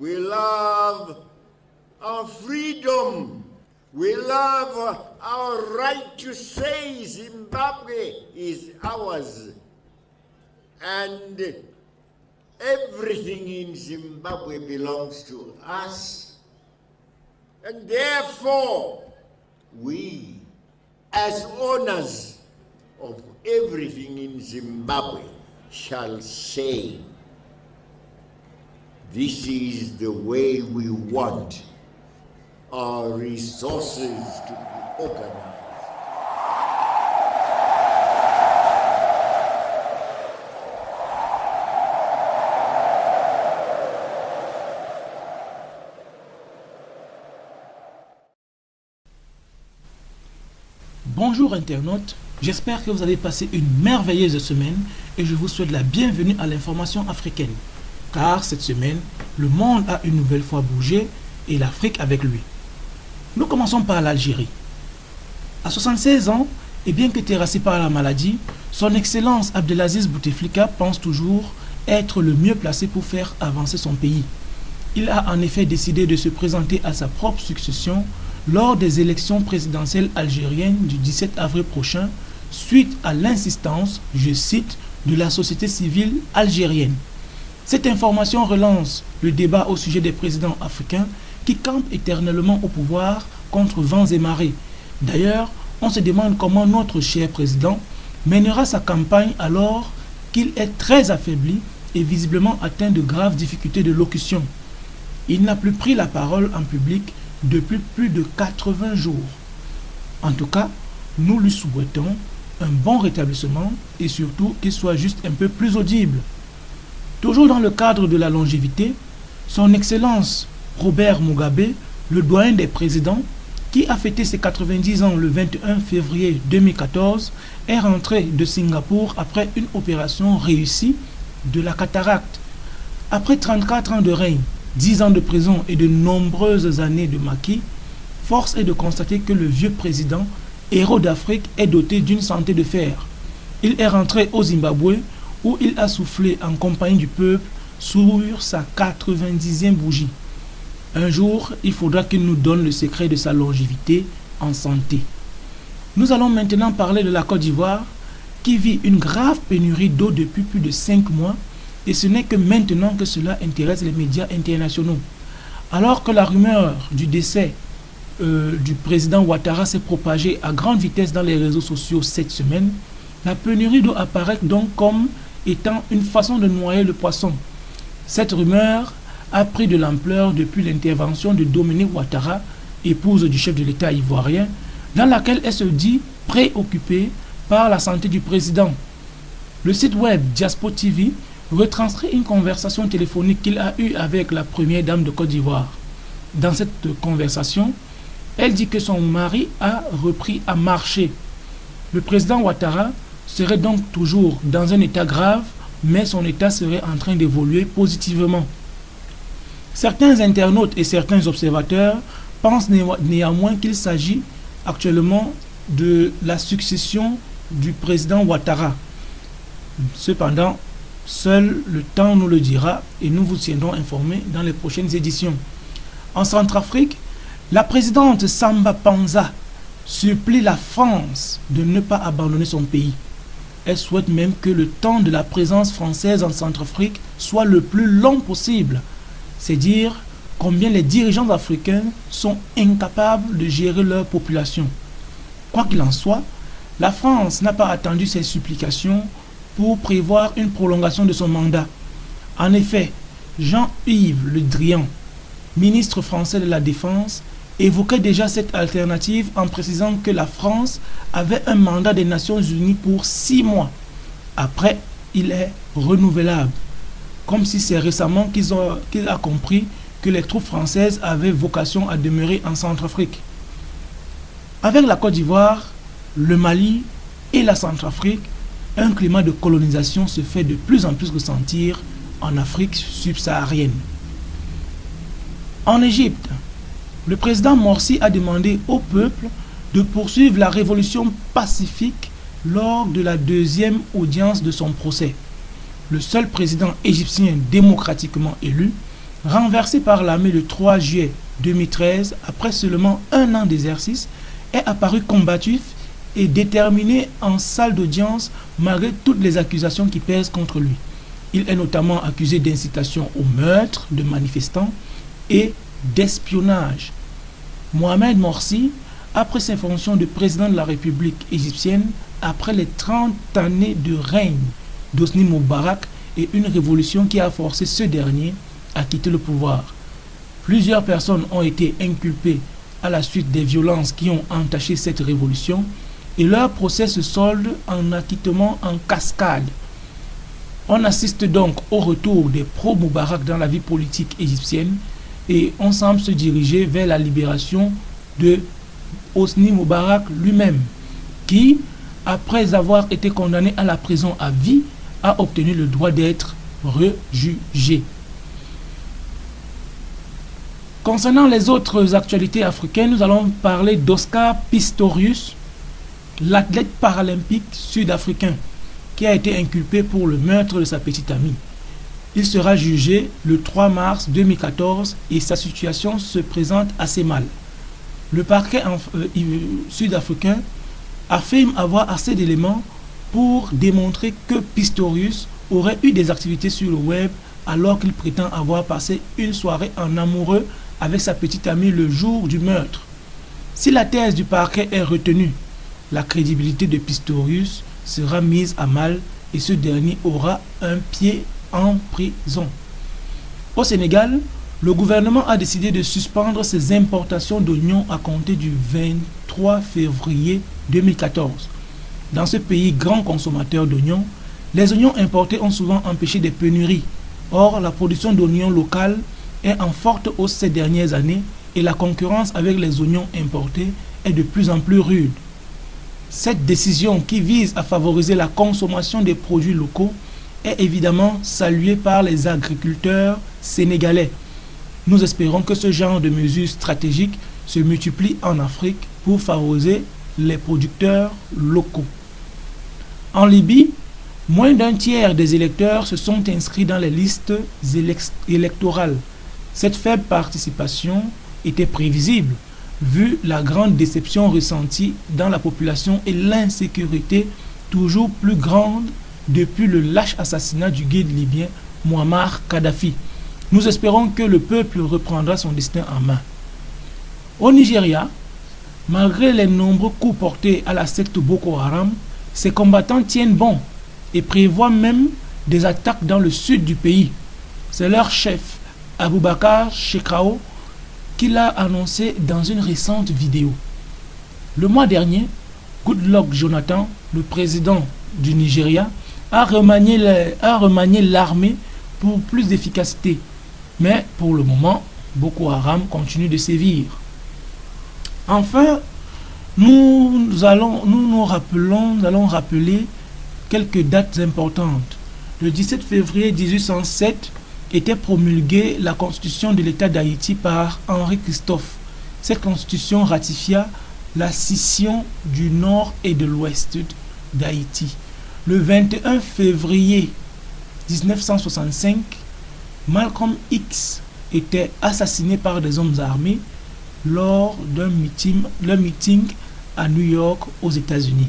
We love our freedom. We love our right to say Zimbabwe is ours. And everything in Zimbabwe belongs to us. And therefore, we, as owners of everything in Zimbabwe, shall say, this is the way we want our resources to be organized. Bonjour internautes, j'espère que vous avez passé une merveilleuse semaine et je vous souhaite la bienvenue à l'information africaine. Car cette semaine, le monde a une nouvelle fois bougé et l'Afrique avec lui. Nous commençons par l'Algérie. À 76 ans, et bien que terrassé par la maladie, son Excellence Abdelaziz Bouteflika pense toujours être le mieux placé pour faire avancer son pays. Il a en effet décidé de se présenter à sa propre succession lors des élections présidentielles algériennes du 17 avril prochain, suite à l'insistance, je cite, de la société civile algérienne. Cette information relance le débat au sujet des présidents africains qui campent éternellement au pouvoir contre vents et marées. D'ailleurs, on se demande comment notre cher président mènera sa campagne alors qu'il est très affaibli et visiblement atteint de graves difficultés de locution. Il n'a plus pris la parole en public depuis plus de 80 jours. En tout cas, nous lui souhaitons un bon rétablissement et surtout qu'il soit juste un peu plus audible. Toujours dans le cadre de la longévité, son Excellence Robert Mugabe, le doyen des présidents, qui a fêté ses 90 ans le 21 février 2014, est rentré de Singapour après une opération réussie de la cataracte. Après 34 ans de règne, 10 ans de prison et de nombreuses années de maquis, force est de constater que le vieux président, héros d'Afrique, est doté d'une santé de fer. Il est rentré au Zimbabwe où il a soufflé en compagnie du peuple sur sa 90e bougie. Un jour, il faudra qu'il nous donne le secret de sa longévité en santé. Nous allons maintenant parler de la Côte d'Ivoire qui vit une grave pénurie d'eau depuis plus de 5 mois. Et ce n'est que maintenant que cela intéresse les médias internationaux. Alors que la rumeur du décès du président Ouattara s'est propagée à grande vitesse dans les réseaux sociaux cette semaine, la pénurie d'eau apparaît donc comme étant une façon de noyer le poisson. Cette rumeur a pris de l'ampleur depuis l'intervention de Dominique Ouattara, épouse du chef de l'État ivoirien, dans laquelle elle se dit préoccupée par la santé du président. Le site web Diaspo TV retranscrit une conversation téléphonique qu'il a eue avec la première dame de Côte d'Ivoire. Dans cette conversation, elle dit que son mari a repris à marcher. Le président Ouattara serait donc toujours dans un état grave, mais son état serait en train d'évoluer positivement. Certains internautes et certains observateurs pensent néanmoins qu'il s'agit actuellement de la succession du président Ouattara. Cependant, seul le temps nous le dira et nous vous tiendrons informés dans les prochaines éditions. En Centrafrique, la présidente Samba Panza supplie la France de ne pas abandonner son pays. Elle souhaite même que le temps de la présence française en Centrafrique soit le plus long possible. C'est dire combien les dirigeants africains sont incapables de gérer leur population. Quoi qu'il en soit, la France n'a pas attendu ces supplications pour prévoir une prolongation de son mandat. En effet, Jean-Yves Le Drian, ministre français de la Défense, évoquait déjà cette alternative en précisant que la France avait un mandat des Nations Unies pour 6 mois. Après, il est renouvelable. Comme si c'est récemment qu'il a compris que les troupes françaises avaient vocation à demeurer en Centrafrique. Avec la Côte d'Ivoire, le Mali et la Centrafrique, un climat de colonisation se fait de plus en plus ressentir en Afrique subsaharienne. En Égypte, le président Morsi a demandé au peuple de poursuivre la révolution pacifique lors de la deuxième audience de son procès. Le seul président égyptien démocratiquement élu renversé par l'armée le 3 juillet 2013, après seulement un an d'exercice, est apparu combatif et déterminé en salle d'audience malgré toutes les accusations qui pèsent contre lui. Il est notamment accusé d'incitation au meurtre de manifestants et d'espionnage. Mohamed Morsi, après sa fonction de président de la République égyptienne, après les 30 années de règne d'Hosni Moubarak et une révolution qui a forcé ce dernier à quitter le pouvoir. Plusieurs personnes ont été inculpées à la suite des violences qui ont entaché cette révolution et leur procès se solde en acquittement en cascade. On assiste donc au retour des pro-Moubarak dans la vie politique égyptienne et on semble se diriger vers la libération de Hosni Moubarak lui-même, qui, après avoir été condamné à la prison à vie, a obtenu le droit d'être rejugé. Concernant les autres actualités africaines, nous allons parler d'Oscar Pistorius, l'athlète paralympique sud-africain qui a été inculpé pour le meurtre de sa petite amie. Il sera jugé le 3 mars 2014 et sa situation se présente assez mal. Le parquet sud-africain affirme avoir assez d'éléments pour démontrer que Pistorius aurait eu des activités sur le web alors qu'il prétend avoir passé une soirée en amoureux avec sa petite amie le jour du meurtre. Si la thèse du parquet est retenue, la crédibilité de Pistorius sera mise à mal et ce dernier aura un pied en prison. Au Sénégal, le gouvernement a décidé de suspendre ses importations d'oignons à compter du 23 février 2014. Dans ce pays grand consommateur d'oignons, les oignons importés ont souvent empêché des pénuries. Or, la production d'oignons locales est en forte hausse ces dernières années et la concurrence avec les oignons importés est de plus en plus rude. Cette décision qui vise à favoriser la consommation des produits locaux est évidemment saluée par les agriculteurs sénégalais. Nous espérons que ce genre de mesures stratégiques se multiplient en Afrique pour favoriser les producteurs locaux. En Libye, moins d'un tiers des électeurs se sont inscrits dans les listes électorales. Cette faible participation était prévisible, vu la grande déception ressentie dans la population et l'insécurité toujours plus grande depuis le lâche assassinat du guide libyen Muammar Kadhafi. Nous espérons que le peuple reprendra son destin en main. Au Nigeria, malgré les nombreux coups portés à la secte Boko Haram, ses combattants tiennent bon et prévoient même des attaques dans le sud du pays. C'est leur chef, Abubakar Shekau, qui l'a annoncé dans une récente vidéo. Le mois dernier, Goodluck Jonathan, le président du Nigeria, a remanié l'armée pour plus d'efficacité. Mais pour le moment, Boko Haram continue de sévir. Enfin, nous allons rappeler quelques dates importantes. Le 17 février 1807 était promulguée la constitution de l'État d'Haïti par Henri Christophe. Cette constitution ratifia la scission du nord et de l'ouest d'Haïti. Le 21 février 1965, Malcolm X était assassiné par des hommes armés lors d'un meeting à New York aux États-Unis.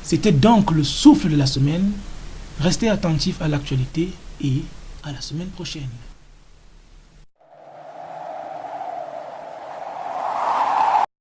C'était donc le souffle de la semaine. Restez attentifs à l'actualité et à la semaine prochaine.